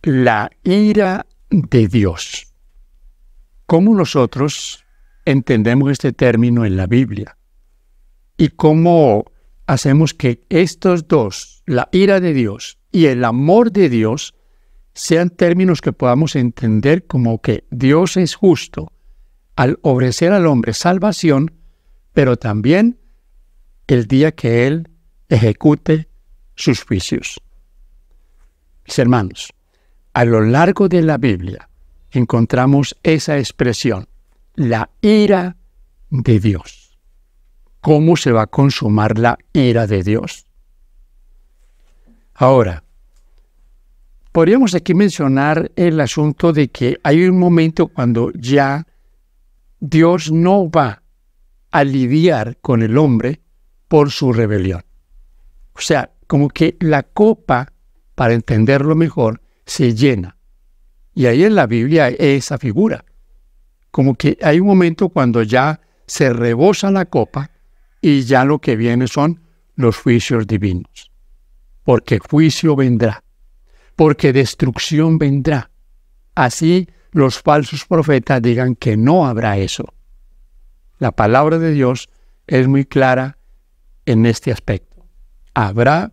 la ira de Dios. ¿Cómo nosotros entendemos este término en la Biblia? ¿Y cómo hacemos que estos dos, la ira de Dios y el amor de Dios, sean términos que podamos entender como que Dios es justo al ofrecer al hombre salvación, pero también el día que Él ejecute sus juicios? Mis hermanos, a lo largo de la Biblia encontramos esa expresión, la ira de Dios. ¿Cómo se va a consumar la ira de Dios? Ahora, podríamos aquí mencionar el asunto de que hay un momento cuando ya Dios no va a lidiar con el hombre por su rebelión. O sea, como que la copa, para entenderlo mejor, se llena. Y ahí en la Biblia hay esa figura. Como que hay un momento cuando ya se rebosa la copa y ya lo que viene son los juicios divinos. Porque juicio vendrá. Porque destrucción vendrá. Así los falsos profetas digan que no habrá eso. La palabra de Dios es muy clara en este aspecto. Habrá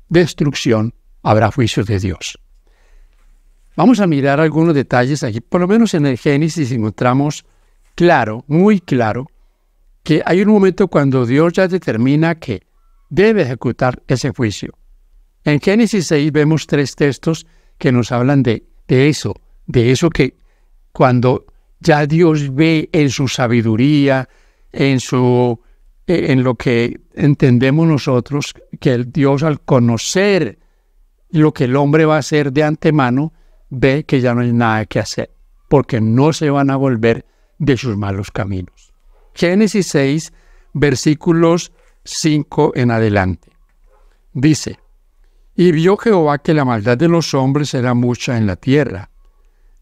destrucción, habrá juicios de Dios. Vamos a mirar algunos detalles aquí. Por lo menos en el Génesis encontramos claro, muy claro, que hay un momento cuando Dios ya determina que debe ejecutar ese juicio. En Génesis 6 vemos 3 textos que nos hablan de eso que cuando ya Dios ve en su sabiduría, en lo que entendemos nosotros, que el Dios al conocer lo que el hombre va a hacer de antemano, ve que ya no hay nada que hacer, porque no se van a volver de sus malos caminos. Génesis 6, versículos 5 en adelante. Dice: Y vio Jehová que la maldad de los hombres era mucha en la tierra,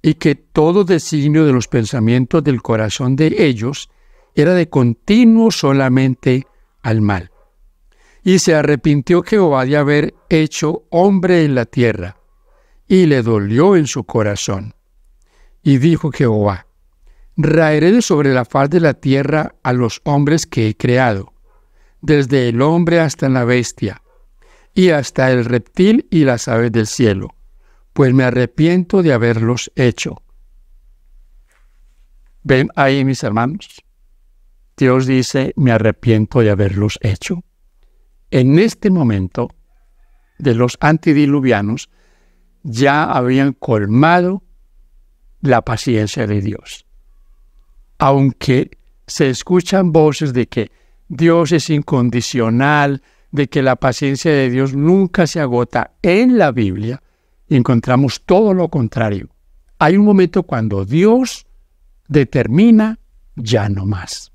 y que todo designio de los pensamientos del corazón de ellos era de continuo solamente al mal. Y se arrepintió Jehová de haber hecho hombre en la tierra, y le dolió en su corazón. Y dijo Jehová: Raeré de sobre la faz de la tierra a los hombres que he creado, desde el hombre hasta la bestia, y hasta el reptil y las aves del cielo, pues me arrepiento de haberlos hecho. ¿Ven ahí, mis hermanos? Dios dice, me arrepiento de haberlos hecho. En este momento, de los antidiluvianos, ya habían colmado la paciencia de Dios. Aunque se escuchan voces de que Dios es incondicional, de que la paciencia de Dios nunca se agota, en la Biblia encontramos todo lo contrario. Hay un momento cuando Dios determina ya no más,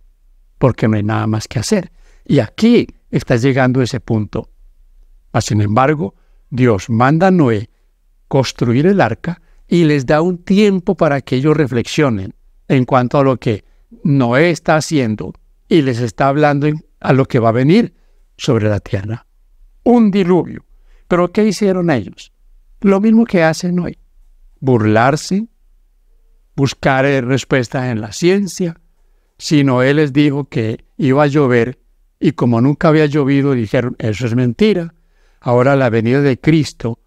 porque no hay nada más que hacer. Y aquí está llegando ese punto. Sin embargo, Dios manda a Noé construir el arca y les da un tiempo para que ellos reflexionen en cuanto a lo que Noé está haciendo y les está hablando a lo que va a venir sobre la tierra. Un diluvio. ¿Pero qué hicieron ellos? Lo mismo que hacen hoy. Burlarse, buscar respuestas en la ciencia. Si Noé les dijo que iba a llover y como nunca había llovido, dijeron, eso es mentira. Ahora la venida de Cristo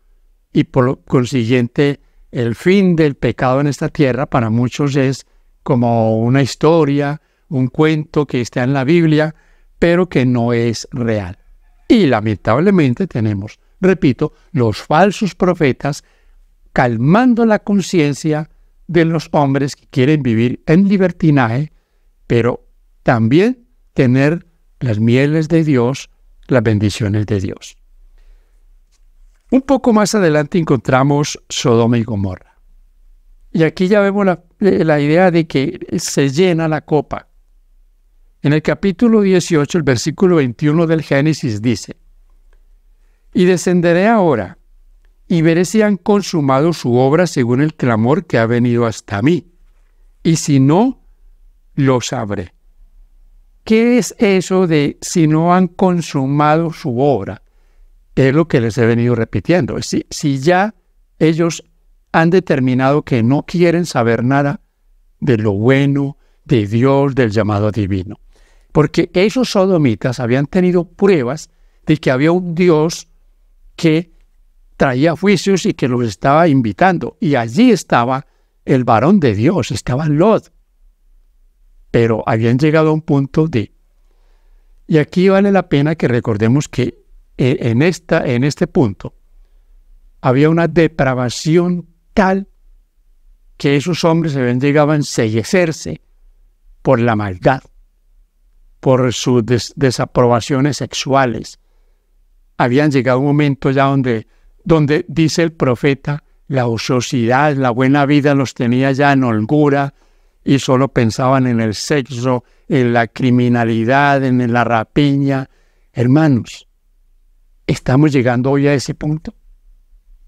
y por consiguiente el fin del pecado en esta tierra para muchos es como una historia, un cuento que está en la Biblia, pero que no es real. Y lamentablemente tenemos, repito, los falsos profetas calmando la conciencia de los hombres que quieren vivir en libertinaje, pero también tener las mieles de Dios, las bendiciones de Dios. Un poco más adelante encontramos Sodoma y Gomorra. Y aquí ya vemos la idea de que se llena la copa. En el capítulo 18, el versículo 21 del Génesis dice: Y descenderé ahora, y veré si han consumado su obra según el clamor que ha venido hasta mí, y si no, lo sabré. ¿Qué es eso de si no han consumado su obra? Es lo que les he venido repitiendo. Si ya ellos han determinado que no quieren saber nada de lo bueno, de Dios, del llamado divino. Porque esos sodomitas habían tenido pruebas de que había un Dios que traía juicios y que los estaba invitando. Y allí estaba el varón de Dios, estaba Lot. Pero habían llegado a un punto de... Y aquí vale la pena que recordemos que en este punto había una depravación tal que esos hombres habían llegado a encellecerse por la maldad, por sus desaprobaciones sexuales. Habían llegado a un momento ya donde dice el profeta, la ociosidad, la buena vida los tenía ya en holgura y solo pensaban en el sexo, en la criminalidad, en la rapiña. Hermanos, ¿estamos llegando hoy a ese punto?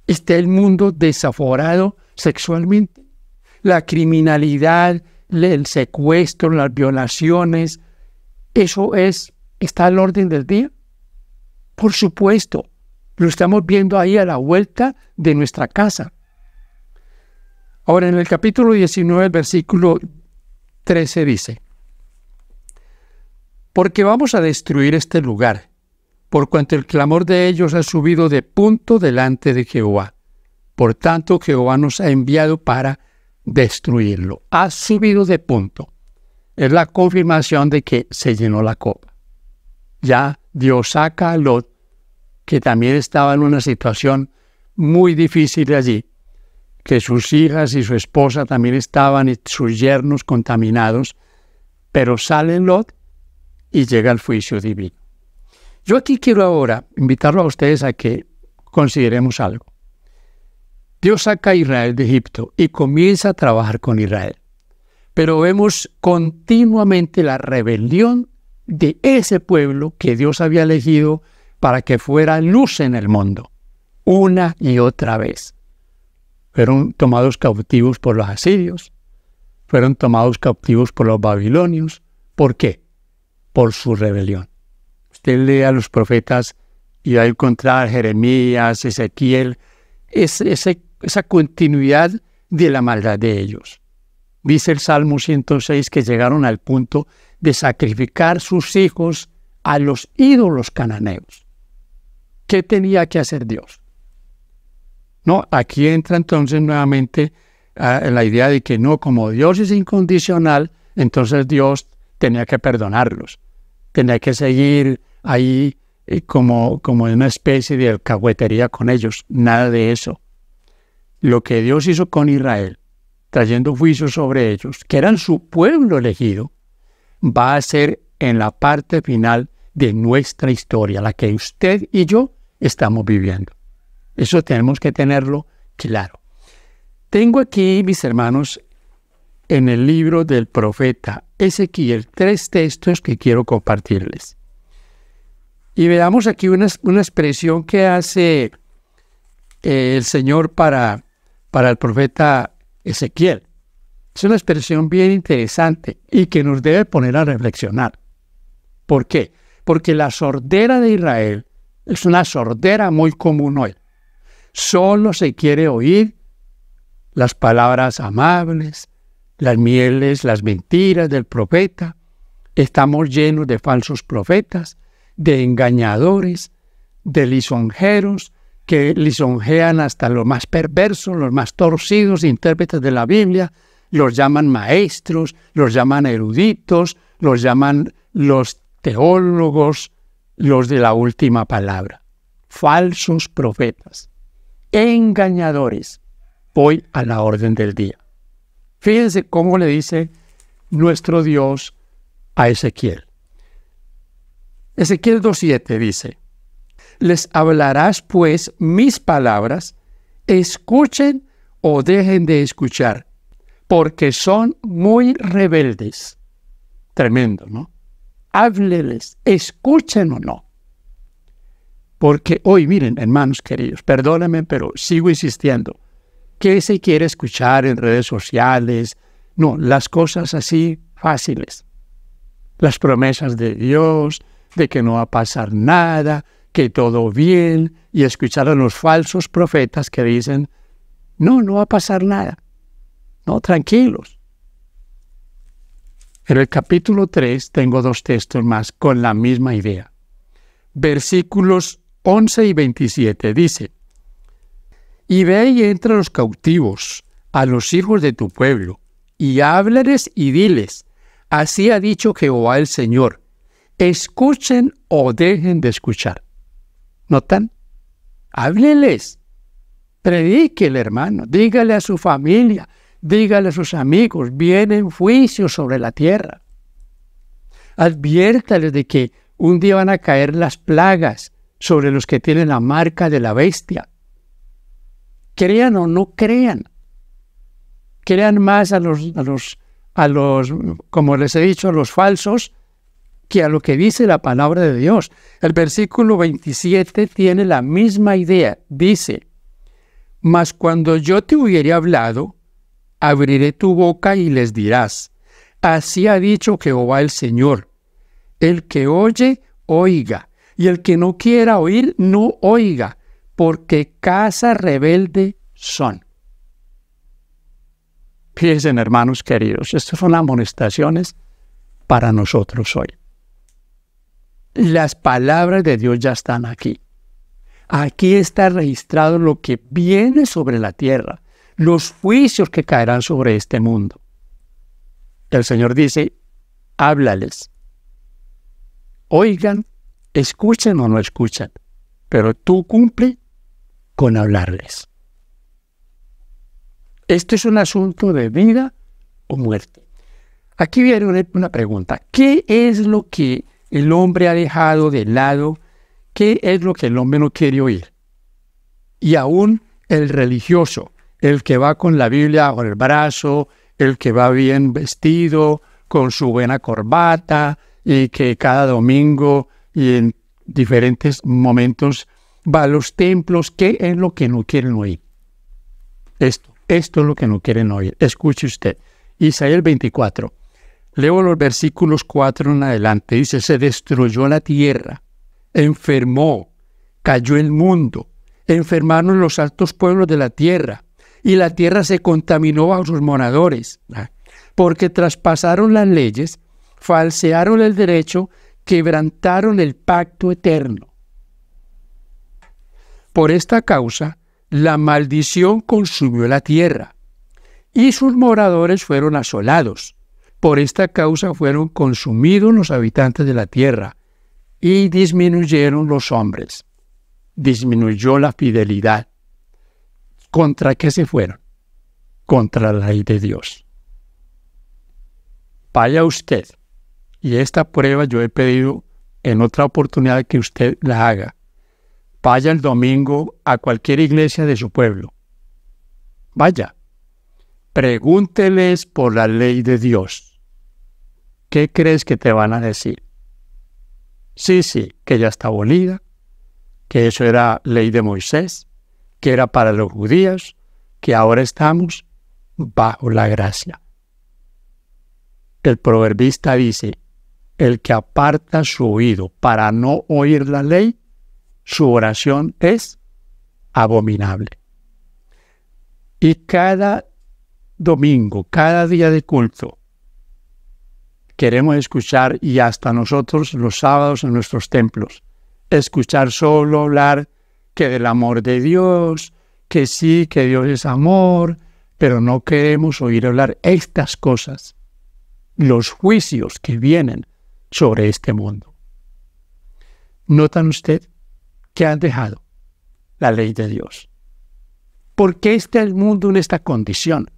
¿Está el mundo desaforado sexualmente? La criminalidad, el secuestro, las violaciones, ¿eso está al orden del día? Por supuesto, lo estamos viendo ahí a la vuelta de nuestra casa. Ahora, en el capítulo 19, el versículo 13 dice: porque vamos a destruir este lugar, por cuanto el clamor de ellos ha subido de punto delante de Jehová. Por tanto, Jehová nos ha enviado para destruirlo. Ha subido de punto. Es la confirmación de que se llenó la copa. Ya Dios saca a Lot, que también estaba en una situación muy difícil de allí, que sus hijas y su esposa también estaban y sus yernos contaminados, pero sale Lot y llega el juicio divino. Yo aquí quiero ahora invitarlo a ustedes a que consideremos algo. Dios saca a Israel de Egipto y comienza a trabajar con Israel. Pero vemos continuamente la rebelión de ese pueblo que Dios había elegido para que fuera luz en el mundo, una y otra vez. Fueron tomados cautivos por los asirios, fueron tomados cautivos por los babilonios. ¿Por qué? Por su rebelión. Usted lee a los profetas y va a encontrar Jeremías, Ezequiel, esa continuidad de la maldad de ellos. Dice el Salmo 106 que llegaron al punto de sacrificar sus hijos a los ídolos cananeos. ¿Qué tenía que hacer Dios? No, aquí entra entonces nuevamente la idea de que no, como Dios es incondicional, entonces Dios tenía que perdonarlos. Tenía que seguir ahí como en una especie de alcahuetería con ellos. Nada de eso. Lo que Dios hizo con Israel, trayendo juicio sobre ellos, que eran su pueblo elegido, va a ser en la parte final de nuestra historia, la que usted y yo estamos viviendo. Eso tenemos que tenerlo claro. Tengo aquí, mis hermanos, en el libro del profeta Ezequiel, 3 textos que quiero compartirles. Y veamos aquí una expresión que hace el Señor para el profeta Ezequiel. Es una expresión bien interesante y que nos debe poner a reflexionar. ¿Por qué? Porque la sordera de Israel es una sordera muy común hoy. Solo se quiere oír las palabras amables, las mieles, las mentiras del profeta. Estamos llenos de falsos profetas, de engañadores, de lisonjeros, que lisonjean hasta los más perversos, los más torcidos intérpretes de la Biblia. Los llaman maestros, los llaman eruditos, los llaman los teólogos, los de la última palabra. Falsos profetas, engañadores, hoy a la orden del día. Fíjense cómo le dice nuestro Dios a Ezequiel. Ezequiel 2:7 dice: les hablarás pues mis palabras, escuchen o dejen de escuchar, porque son muy rebeldes. Tremendo, ¿no? Hábleles, escuchen o no. Porque hoy, miren, hermanos queridos, perdónenme, pero sigo insistiendo. ¿Qué se quiere escuchar en redes sociales? No, las cosas así fáciles. Las promesas de Dios, de que no va a pasar nada, que todo bien, y escuchar a los falsos profetas que dicen: No va a pasar nada. No, tranquilos. En el capítulo 3 tengo 2 textos más con la misma idea. Versículos 11 y 27 dice: y ve y entra a los cautivos, a los hijos de tu pueblo, y háblales y diles: así ha dicho Jehová el Señor, escuchen o dejen de escuchar. ¿Notan? Hábleles, predíquele, hermano, dígale a su familia, dígale a sus amigos, vienen juicios sobre la tierra. Adviértales de que un día van a caer las plagas sobre los que tienen la marca de la bestia. Crean o no crean. Crean más a los, como les he dicho, a los falsos, que a lo que dice la palabra de Dios. El versículo 27 tiene la misma idea. Dice: mas cuando yo te hubiere hablado, abriré tu boca y les dirás: así ha dicho Jehová el Señor. El que oye, oiga, y el que no quiera oír, no oiga, porque casa rebelde son. Fíjense, hermanos queridos, estas son amonestaciones para nosotros hoy. Las palabras de Dios ya están aquí. Aquí está registrado lo que viene sobre la tierra, los juicios que caerán sobre este mundo. El Señor dice: háblales. Oigan, escuchen o no escuchan, pero tú cumple con hablarles. Esto es un asunto de vida o muerte. Aquí viene una pregunta. ¿Qué es lo que el hombre ha dejado de lado? ¿Qué es lo que el hombre no quiere oír? Y aún el religioso, el que va con la Biblia bajo el brazo, el que va bien vestido, con su buena corbata, y que cada domingo y en diferentes momentos va a los templos, ¿qué es lo que no quieren oír? Esto es lo que no quieren oír. Escuche usted. Isaías 24. Leo los versículos 4 en adelante. Dice: se destruyó la tierra, enfermó, cayó el mundo, enfermaron los altos pueblos de la tierra, y la tierra se contaminó bajo sus moradores, porque traspasaron las leyes, falsearon el derecho, quebrantaron el pacto eterno. Por esta causa, la maldición consumió la tierra, y sus moradores fueron asolados. Por esta causa fueron consumidos los habitantes de la tierra, y disminuyeron los hombres. Disminuyó la fidelidad. ¿Contra qué se fueron? Contra la ley de Dios. Vaya usted, y esta prueba yo he pedido en otra oportunidad que usted la haga. Vaya el domingo a cualquier iglesia de su pueblo. Vaya. Pregúnteles por la ley de Dios. ¿Qué crees que te van a decir? Sí, que ya está abolida, que eso era ley de Moisés, que era para los judíos, que ahora estamos bajo la gracia. El proverbista dice: el que aparta su oído para no oír la ley, su oración es abominable. Y cada domingo, cada día de culto, queremos escuchar, y hasta nosotros los sábados en nuestros templos, escuchar solo hablar que del amor de Dios, que sí, que Dios es amor, pero no queremos oír hablar estas cosas, los juicios que vienen sobre este mundo. ¿Notan usted que han dejado la ley de Dios? ¿Por qué está el mundo en esta condición?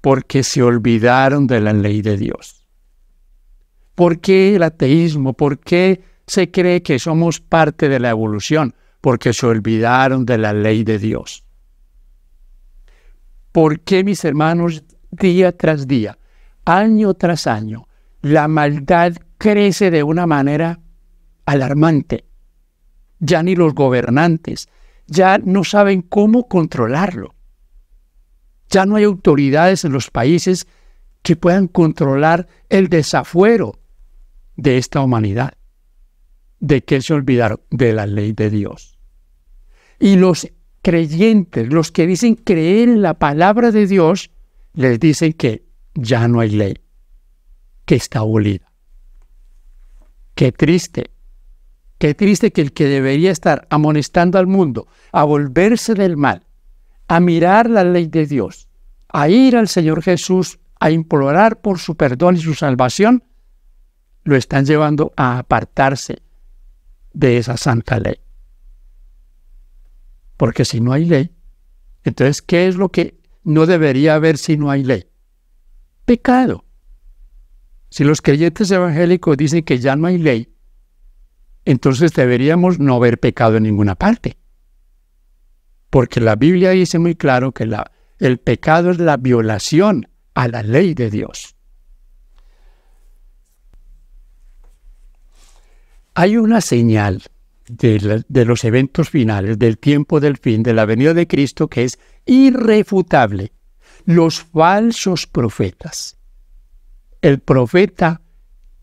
Porque se olvidaron de la ley de Dios. ¿Por qué el ateísmo? ¿Por qué se cree que somos parte de la evolución? Porque se olvidaron de la ley de Dios. ¿Por qué, mis hermanos, día tras día, año tras año, la maldad crece de una manera alarmante? Ya ni los gobernantes ya no saben cómo controlarlo. Ya no hay autoridades en los países que puedan controlar el desafuero de esta humanidad. ¿De qué se olvidaron? De la ley de Dios. Y los creyentes, los que dicen creer en la palabra de Dios, les dicen que ya no hay ley, que está abolida. Qué triste que el que debería estar amonestando al mundo a volverse del mal, a mirar la ley de Dios, a ir al Señor Jesús, a implorar por su perdón y su salvación, lo están llevando a apartarse de esa santa ley. Porque si no hay ley, entonces, ¿qué es lo que no debería haber si no hay ley? Pecado. Si los creyentes evangélicos dicen que ya no hay ley, entonces deberíamos no haber pecado en ninguna parte. Porque la Biblia dice muy claro que el pecado es la violación a la ley de Dios. Hay una señal de los eventos finales, del tiempo del fin, de la venida de Cristo, que es irrefutable. Los falsos profetas. El profeta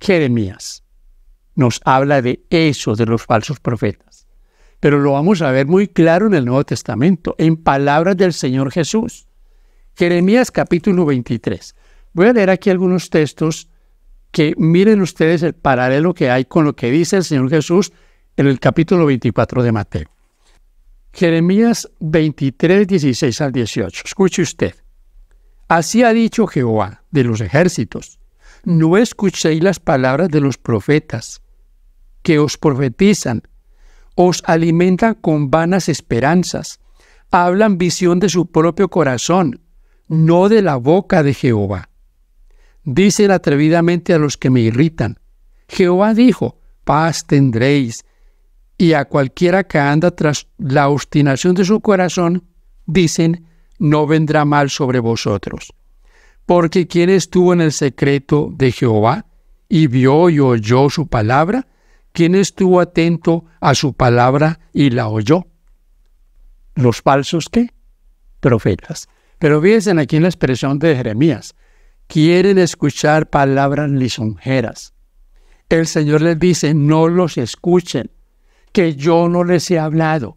Jeremías nos habla de eso, de los falsos profetas. Pero lo vamos a ver muy claro en el Nuevo Testamento, en palabras del Señor Jesús. Jeremías capítulo 23. Voy a leer aquí algunos textos que miren ustedes el paralelo que hay con lo que dice el Señor Jesús en el capítulo 24 de Mateo. Jeremías 23, 16 al 18. Escuche usted. Así ha dicho Jehová de los ejércitos: no escuchéis las palabras de los profetas, que os profetizan, os alimentan con vanas esperanzas, hablan visión de su propio corazón, no de la boca de Jehová. Dicen atrevidamente a los que me irritan: Jehová dijo, paz tendréis. Y a cualquiera que anda tras la obstinación de su corazón, dicen, no vendrá mal sobre vosotros. Porque ¿quién estuvo en el secreto de Jehová y vio y oyó su palabra? ¿Quién estuvo atento a su palabra y la oyó? ¿Los falsos qué? Profetas. Pero fíjense aquí en la expresión de Jeremías. Quieren escuchar palabras lisonjeras. El Señor les dice, no los escuchen, que yo no les he hablado.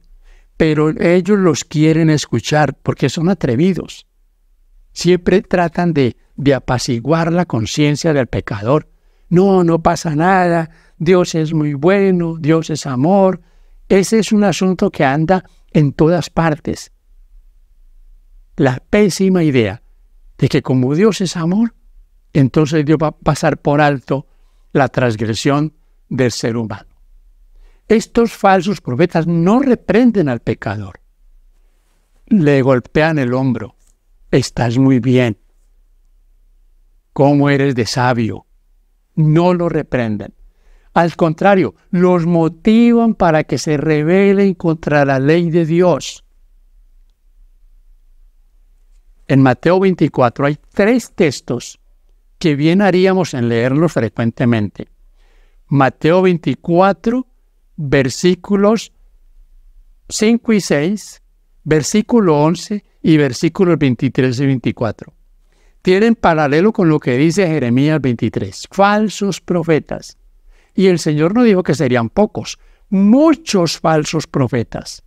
Pero ellos los quieren escuchar porque son atrevidos. Siempre tratan de apaciguar la conciencia del pecador. No pasa nada, Dios es muy bueno, Dios es amor. Ese es un asunto que anda en todas partes. La pésima idea de que como Dios es amor, entonces Dios va a pasar por alto la transgresión del ser humano. Estos falsos profetas no reprenden al pecador. Le golpean el hombro. Estás muy bien. ¿Cómo eres de sabio? No lo reprenden. Al contrario, los motivan para que se rebelen contra la ley de Dios. En Mateo 24 hay 3 textos que bien haríamos en leerlos frecuentemente. Mateo 24, versículos 5 y 6, versículo 11 y versículos 23 y 24. Tienen paralelo con lo que dice Jeremías 23. Falsos profetas. Y el Señor no dijo que serían pocos, muchos falsos profetas.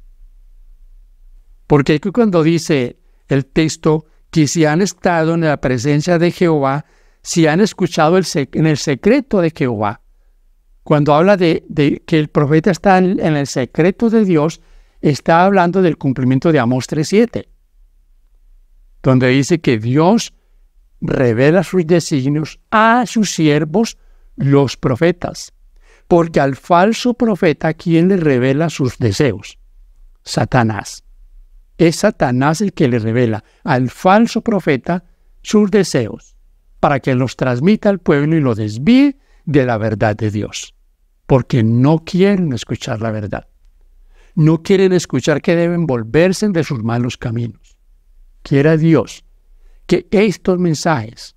Porque cuando dice el texto que si han estado en la presencia de Jehová, si han escuchado en el secreto de Jehová, cuando habla de que el profeta está en el secreto de Dios, está hablando del cumplimiento de Amós 3:7, donde dice que Dios revela sus designios a sus siervos, los profetas. Porque al falso profeta, ¿quién le revela sus deseos? Satanás. Es Satanás el que le revela al falso profeta sus deseos, para que los transmita al pueblo y lo desvíe de la verdad de Dios. Porque no quieren escuchar la verdad. No quieren escuchar que deben volverse de sus malos caminos. Quiera Dios que estos mensajes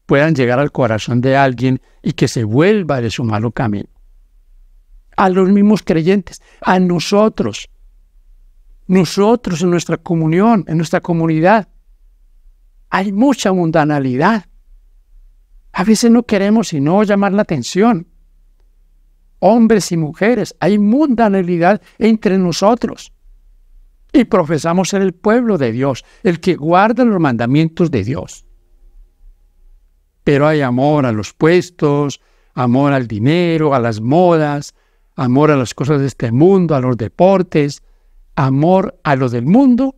puedan llegar al corazón de alguien y que se vuelva de su malo camino. A los mismos creyentes, a nosotros en nuestra comunión, en nuestra comunidad. Hay mucha mundanalidad. A veces no queremos sino llamar la atención. Hombres y mujeres, hay mundanalidad entre nosotros. y profesamos ser el pueblo de Dios, el que guarda los mandamientos de Dios. Pero hay amor a los puestos, amor al dinero, a las modas, amor a las cosas de este mundo, a los deportes, amor a lo del mundo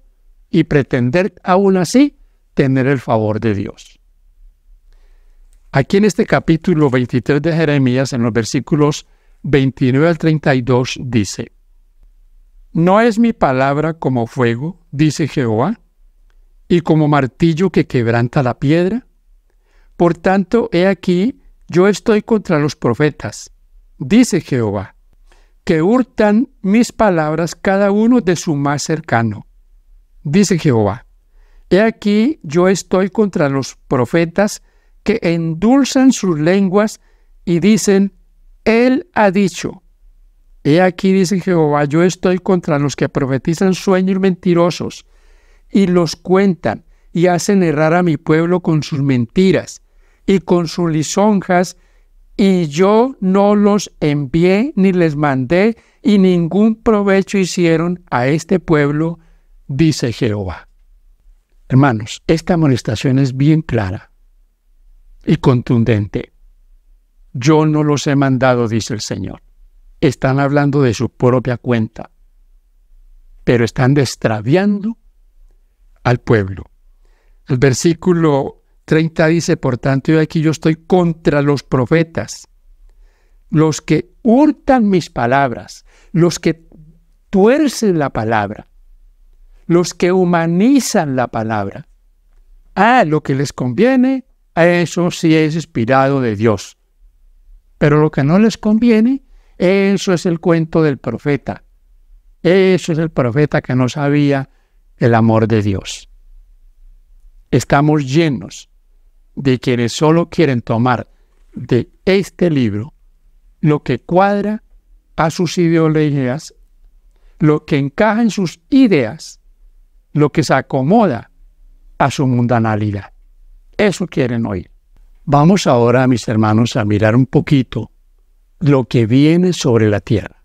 y pretender aún así tener el favor de Dios. Aquí en este capítulo 23 de Jeremías, en los versículos 29 al 32, dice: ¿No es mi palabra como fuego, dice Jehová, y como martillo que quebranta la piedra? Por tanto, he aquí, yo estoy contra los profetas, dice Jehová, que hurtan mis palabras cada uno de su más cercano. Dice Jehová, he aquí, yo estoy contra los profetas que endulzan sus lenguas y dicen, Él ha dicho. He aquí, dice Jehová, yo estoy contra los que profetizan sueños mentirosos y los cuentan y hacen errar a mi pueblo con sus mentiras y con sus lisonjas, y yo no los envié ni les mandé, y ningún provecho hicieron a este pueblo, dice Jehová. Hermanos, esta amonestación es bien clara y contundente. Yo no los he mandado, dice el Señor. Están hablando de su propia cuenta, pero están extraviando al pueblo. El versículo 30 dice, por tanto, yo aquí yo estoy contra los profetas, los que hurtan mis palabras, los que tuercen la palabra, los que humanizan la palabra. Lo que les conviene, eso sí es inspirado de Dios. Pero lo que no les conviene, eso es el cuento del profeta. Eso es el profeta que no sabía el amor de Dios. Estamos llenos de quienes solo quieren tomar de este libro lo que cuadra a sus ideologías, lo que encaja en sus ideas, lo que se acomoda a su mundanalidad. Eso quieren oír. Vamos ahora, mis hermanos, a mirar un poquito lo que viene sobre la tierra.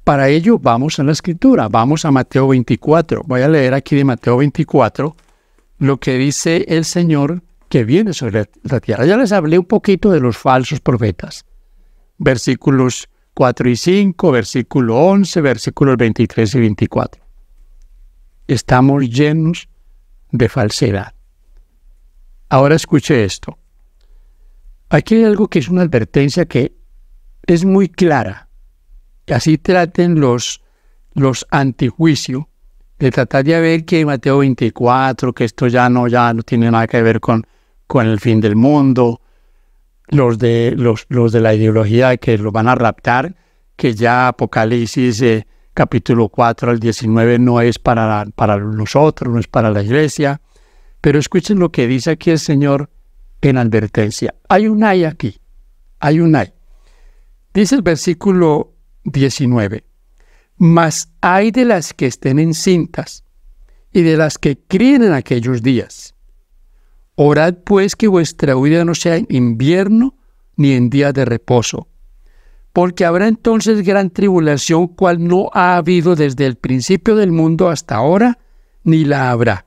Para ello vamos a la Escritura, vamos a Mateo 24. Voy a leer aquí de Mateo 24 lo que dice el Señor que viene sobre la tierra. Ya les hablé un poquito de los falsos profetas. Versículos 4 y 5, versículo 11, versículos 23 y 24. Estamos llenos de falsedad. Ahora escuche esto. Aquí hay algo que es una advertencia que es muy clara. Así traten los antijuicio de tratar de ver que Mateo 24, que esto ya no tiene nada que ver con el fin del mundo, los de la ideología que los van a raptar, que ya Apocalipsis capítulo 4 al 19 no es para nosotros, no es para la iglesia. Pero escuchen lo que dice aquí el Señor en advertencia. Hay un ay aquí, hay un ay. Dice el versículo 19, mas hay de las que estén encintas y de las que críen en aquellos días. Orad pues que vuestra huida no sea en invierno ni en días de reposo, porque habrá entonces gran tribulación, cual no ha habido desde el principio del mundo hasta ahora, ni la habrá.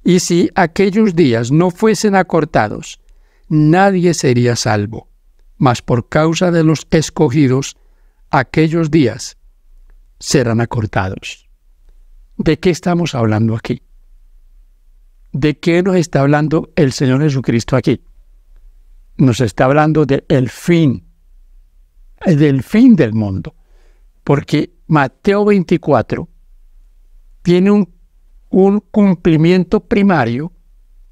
Y si aquellos días no fuesen acortados, nadie sería salvo, mas por causa de los escogidos, aquellos días serán acortados. ¿De qué estamos hablando aquí? ¿De qué nos está hablando el Señor Jesucristo aquí? Nos está hablando del fin del mundo. Porque Mateo 24 tiene un cumplimiento primario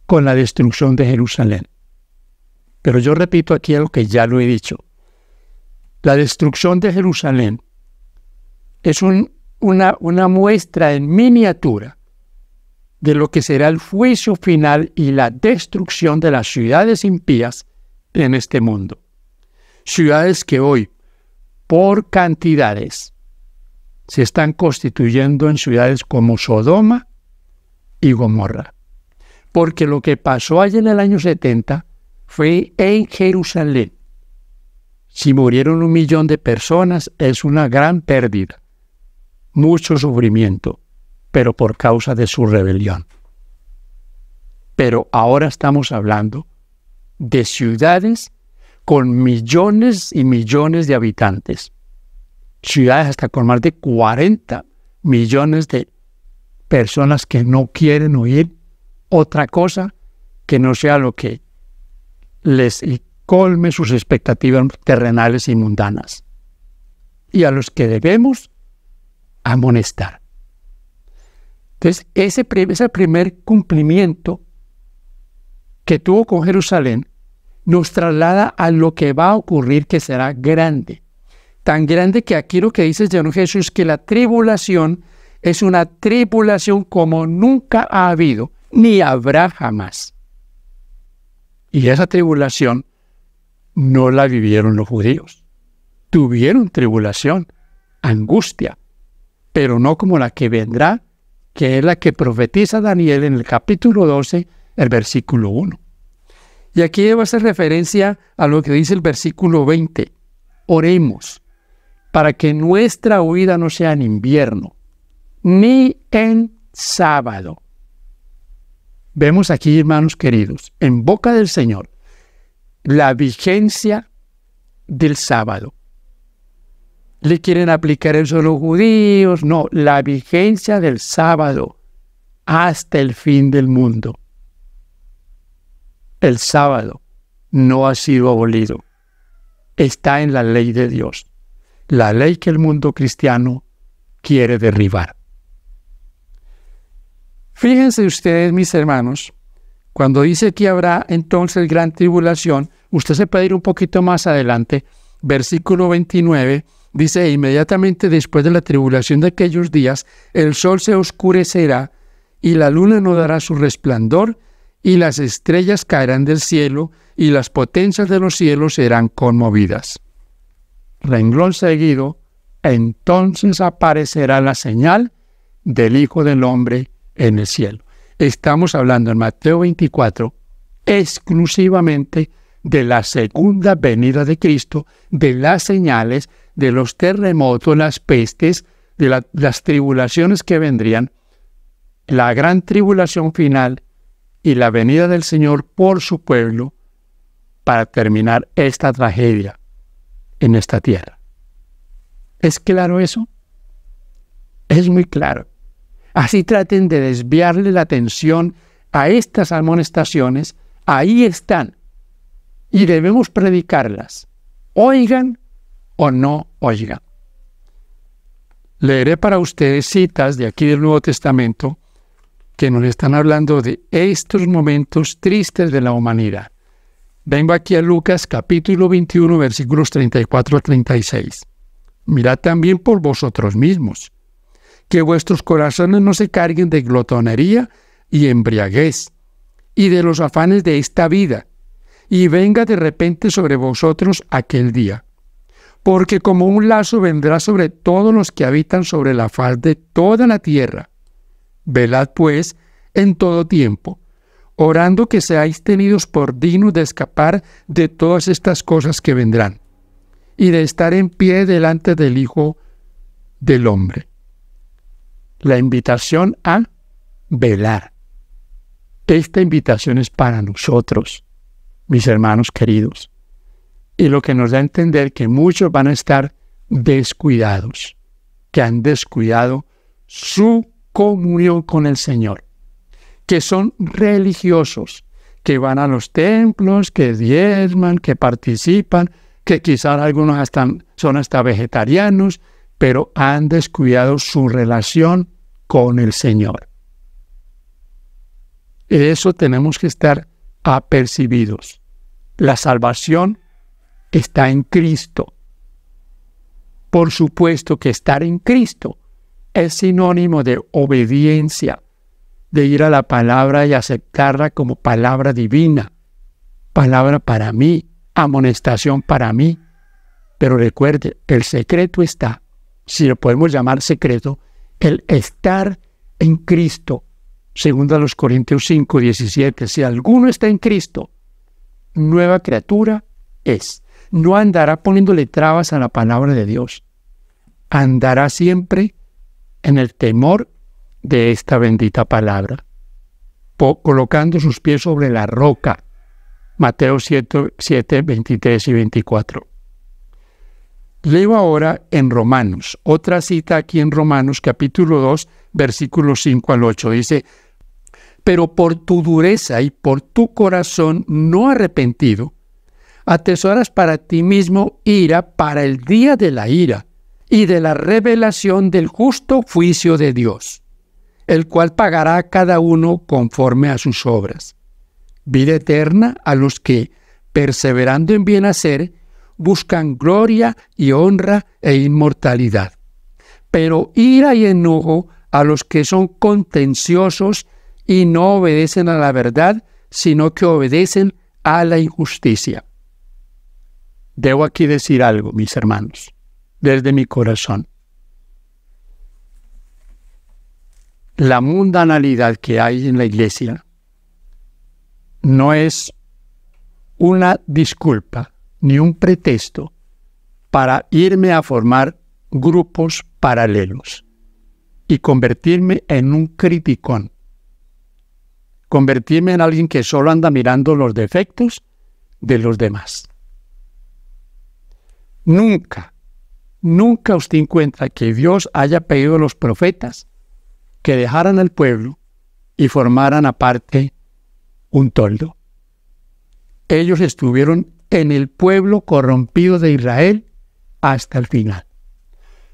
con la destrucción de Jerusalén. Pero yo repito aquí algo que ya lo he dicho. La destrucción de Jerusalén es una muestra en miniatura de lo que será el juicio final y la destrucción de las ciudades impías en este mundo. Ciudades que hoy, por cantidades, se están constituyendo en ciudades como Sodoma y Gomorra. Porque lo que pasó allá en el año 70 fue en Jerusalén. Si murieron 1 millón de personas, es una gran pérdida. mucho sufrimiento, pero por causa de su rebelión. Pero ahora estamos hablando de ciudades con millones y millones de habitantes. Ciudades hasta con más de 40 millones de personas que no quieren oír otra cosa que no sea lo que les colme sus expectativas terrenales y mundanas. Y a los que debemos amonestar. Entonces, ese primer cumplimiento que tuvo con Jerusalén nos traslada a lo que va a ocurrir, que será grande. Tan grande que aquí lo que dice el Señor Jesús, que la tribulación es una tribulación como nunca ha habido, ni habrá jamás. Y esa tribulación no la vivieron los judíos. Tuvieron tribulación, angustia, pero no como la que vendrá, que es la que profetiza Daniel en el capítulo 12, el versículo 1. Y aquí debo hacer referencia a lo que dice el versículo 20. Oremos para que nuestra huida no sea en invierno, ni en sábado. Vemos aquí, hermanos queridos, en boca del Señor, la vigencia del sábado. ¿Le quieren aplicar eso a los judíos? No, la vigencia del sábado hasta el fin del mundo. El sábado no ha sido abolido. Está en la ley de Dios. La ley que el mundo cristiano quiere derribar. Fíjense ustedes, mis hermanos, cuando dice que habrá entonces gran tribulación, usted se puede ir un poquito más adelante, versículo 29, dice, inmediatamente después de la tribulación de aquellos días, el sol se oscurecerá y la luna no dará su resplandor y las estrellas caerán del cielo y las potencias de los cielos serán conmovidas. Renglón seguido, entonces aparecerá la señal del Hijo del Hombre en el cielo. Estamos hablando en Mateo 24 exclusivamente de la segunda venida de Cristo, de las señales, de los terremotos, las pestes, de las tribulaciones que vendrían, la gran tribulación final y la venida del Señor por su pueblo para terminar esta tragedia en esta tierra. ¿Es claro eso? Es muy claro. Así traten de desviarle la atención a estas amonestaciones. Ahí están. Y debemos predicarlas. Oigan o no oigan. Leeré para ustedes citas de aquí del Nuevo Testamento que nos están hablando de estos momentos tristes de la humanidad. Vengo aquí a Lucas capítulo 21, versículos 34 a 36. Mirad también por vosotros mismos, que vuestros corazones no se carguen de glotonería y embriaguez, y de los afanes de esta vida, y venga de repente sobre vosotros aquel día. Porque como un lazo vendrá sobre todos los que habitan sobre la faz de toda la tierra. Velad pues en todo tiempo, orando que seáis tenidos por dignos de escapar de todas estas cosas que vendrán, y de estar en pie delante del Hijo del Hombre. La invitación a velar. Esta invitación es para nosotros, mis hermanos queridos. Y lo que nos da a entender que muchos van a estar descuidados, que han descuidado su comunión con el Señor, que son religiosos, que van a los templos, que diezman, que participan, que quizás algunos son hasta vegetarianos, pero han descuidado su relación con el Señor. Eso tenemos que estar apercibidos. La salvación está en Cristo. Por supuesto que estar en Cristo es sinónimo de obediencia, de ir a la palabra y aceptarla como palabra divina, palabra para mí, amonestación para mí. Pero recuerde, el secreto está, si lo podemos llamar secreto, el estar en Cristo. Segundo a los Corintios 5, 17, si alguno está en Cristo, nueva criatura es. No andará poniéndole trabas a la palabra de Dios. Andará siempre en el temor de esta bendita palabra, colocando sus pies sobre la roca. Mateo 7, 23 y 24. Leo ahora en Romanos, otra cita aquí en Romanos capítulo 2, versículos 5 al 8. Dice: pero por tu dureza y por tu corazón no arrepentido, atesoras para ti mismo ira para el día de la ira y de la revelación del justo juicio de Dios, el cual pagará a cada uno conforme a sus obras. Vida eterna a los que, perseverando en bien hacer, buscan gloria y honra e inmortalidad. Pero ira y enojo a los que son contenciosos y no obedecen a la verdad, sino que obedecen a la injusticia. Debo aquí decir algo, mis hermanos, desde mi corazón. La mundanalidad que hay en la iglesia no es una disculpa ni un pretexto para irme a formar grupos paralelos y convertirme en un criticón, convertirme en alguien que solo anda mirando los defectos de los demás. Nunca usted encuentra que Dios haya pedido a los profetas que dejaran al pueblo y formaran aparte un toldo. Ellos estuvieron en el pueblo corrompido de Israel hasta el final.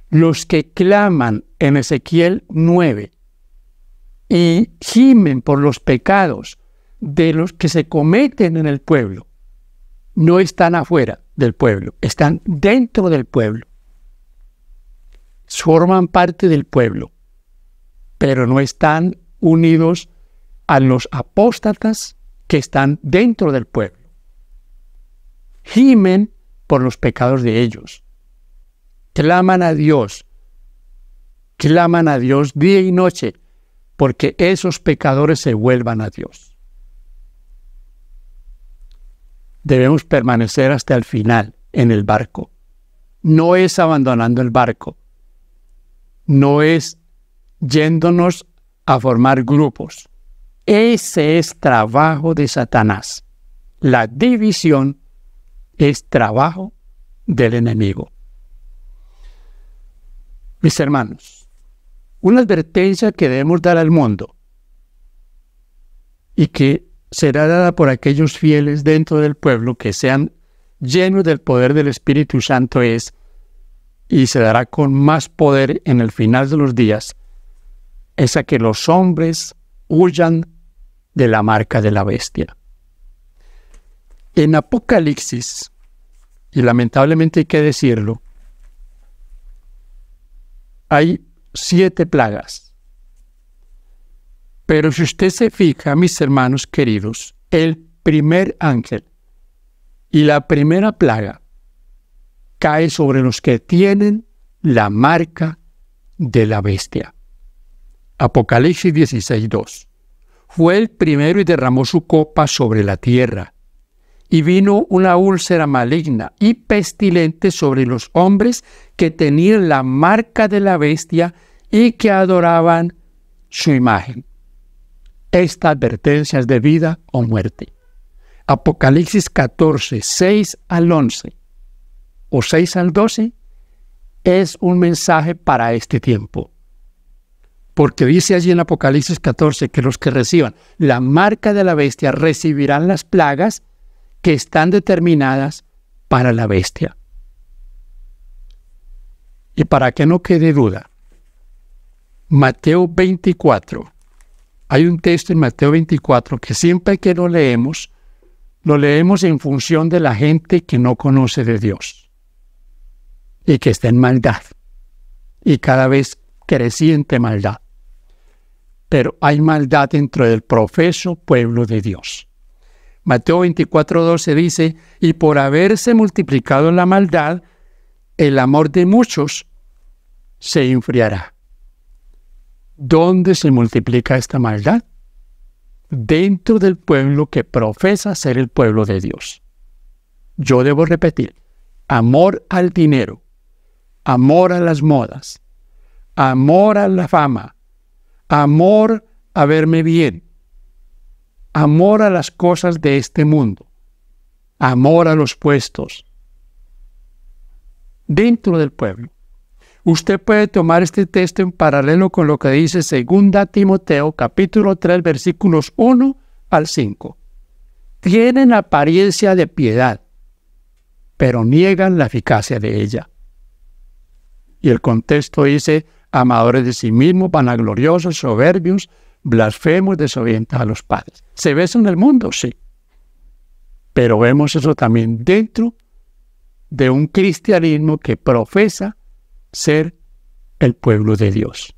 Los que claman en Ezequiel 9 y gimen por los pecados de los que se cometen en el pueblo, no están afuera del pueblo, están dentro del pueblo. Forman parte del pueblo, pero no están unidos a los apóstatas que están dentro del pueblo. Gimen por los pecados de ellos. Claman a Dios día y noche, porque esos pecadores se vuelvan a Dios. Debemos permanecer hasta el final en el barco. No es abandonando el barco. No es yéndonos a formar grupos. Ese es trabajo de Satanás. La división es trabajo del enemigo. Mis hermanos, una advertencia que debemos dar al mundo y que será dada por aquellos fieles dentro del pueblo que sean llenos del poder del Espíritu Santo y se dará con más poder en el final de los días, es a que los hombres huyan de la marca de la bestia. En Apocalipsis, y lamentablemente hay que decirlo, hay 7 plagas. Pero si usted se fija, mis hermanos queridos, el primer ángel y la primera plaga cae sobre los que tienen la marca de la bestia. Apocalipsis 16:2. Fue el primero y derramó su copa sobre la tierra. Y vino una úlcera maligna y pestilente sobre los hombres que tenían la marca de la bestia y que adoraban su imagen. Esta advertencia es de vida o muerte. Apocalipsis 14, 6 al 11 o 6 al 12 es un mensaje para este tiempo. Porque dice allí en Apocalipsis 14 que los que reciban la marca de la bestia recibirán las plagas que están determinadas para la bestia. Y para que no quede duda, Mateo 24, hay un texto en Mateo 24 que siempre que lo leemos en función de la gente que no conoce de Dios y que está en maldad y cada vez creciente maldad. Pero hay maldad dentro del profeso pueblo de Dios. Mateo 24:12 dice: y por haberse multiplicado la maldad, el amor de muchos se enfriará. ¿Dónde se multiplica esta maldad? Dentro del pueblo que profesa ser el pueblo de Dios. Yo debo repetir: amor al dinero, amor a las modas, amor a la fama, amor a verme bien, amor a las cosas de este mundo, amor a los puestos dentro del pueblo. Usted puede tomar este texto en paralelo con lo que dice 2 Timoteo, capítulo 3, versículos 1 al 5. Tienen apariencia de piedad, pero niegan la eficacia de ella. Y el contexto dice, amadores de sí mismos, vanagloriosos, soberbios, blasfemos, desobedientes a los padres. ¿Se ve eso en el mundo? Sí. Pero vemos eso también dentro de un cristianismo que profesa ser el pueblo de Dios.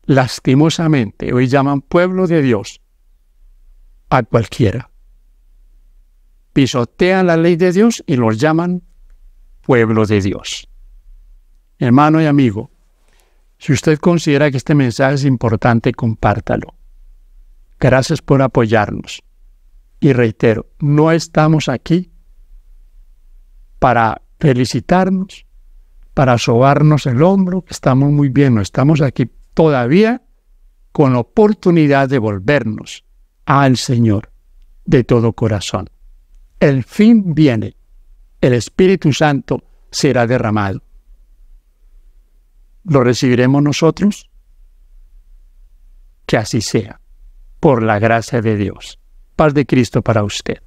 Lastimosamente, hoy llaman pueblo de Dios a cualquiera. Pisotean la ley de Dios y los llaman pueblo de Dios. Hermano y amigo, si usted considera que este mensaje es importante, compártalo. Gracias por apoyarnos. Y reitero, no estamos aquí para felicitarnos, para sobarnos el hombro, que estamos muy bien, no estamos aquí todavía con oportunidad de volvernos al Señor de todo corazón. El fin viene, el Espíritu Santo será derramado. ¿Lo recibiremos nosotros? Que así sea, por la gracia de Dios. Paz de Cristo para usted.